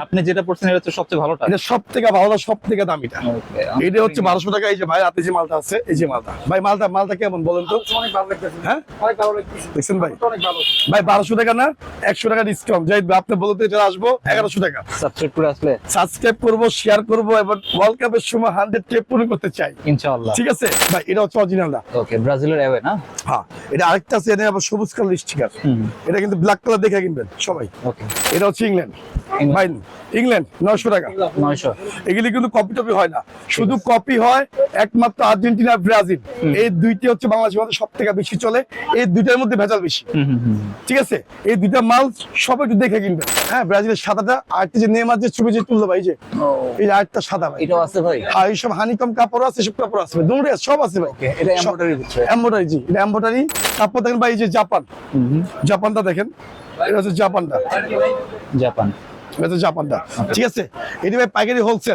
আপনি যেটা পড়ছেন এটা হচ্ছে সবচেয়ে ভালোটা। এটা সবথেকে ভালো, সবথেকে দামিটা। এটা হচ্ছে 1200 টাকা। এই যে ভাই হাতে যে মালটা আছে, এই যে মালটা ভাই, মালটা কেমন বলেন তো? অনেক ভালো লাগতেছে। হ্যাঁ অনেক ভালো লাগতেছে। দেখছেন ভাই? অনেক ভালো। ভাই 1200 টাকা না, 100 টাকা ডিসকাউন্ট। যাই আপনি বলতে এটা আসবো 1100 টাকা। সাবস্ক্রাইব করে আসলে সাবস্ক্রাইব করব, শেয়ার করব, এবং ওয়ার্ল্ড কাপের সময় 100 পূরণ করতে চাই ইনশাআল্লাহ। ঠিক আছে ভাই? এটা হচ্ছে অরিজিনালটা। ওকে, ব্রাজিলের অ্যাওয়ে না? হ্যাঁ, এটা আরেকটা আছে, এনে আবার সবুজ কালার স্টিকার। এটা কিন্তু ব্ল্যাক কালার দেখে কিনবেন সবাই। ওকে, এটা হচ্ছে ইংল্যান্ড ভাই, ইংল্যান্ড 900 টাকা। 900। এগুলি কিন্তু কপি টপি হয় না, শুধু কপি হয় একমাত্র আর্জেন্টিনা, ব্রাজিল। এই দুইটি হচ্ছে বাংলাদেশের মধ্যে সব থেকে বেশি চলে। এই দুইটার মধ্যে ভেজাল বেশি ঠিক আছে? এই দুইটা মাল সবাই একটু দেখে কিনবেন। হ্যাঁ, ব্রাজিলের সাদাটা, আরেকটা যে নেইমার যে ছবি যে তুললো ভাই, যে এই আরেকটা সাদা ভাই, এটাও আছে ভাই? আর এইসব হানিকম কাপড় আছে, সব কাপড় আছে, দুটোই সব আছে ভাই। এটা এমব্রয়ডারি হচ্ছে। এমব্রয়ডারি, জি এটা এমব্রয়ডারি। তারপর দেখেন ভাই, এই যে জাপানটা দেখেন, এটা হচ্ছে জাপানটা, জাপান। এটা হচ্ছে জাপানটা ঠিক আছে? এটা ভাই পাইকারি হোলসেল।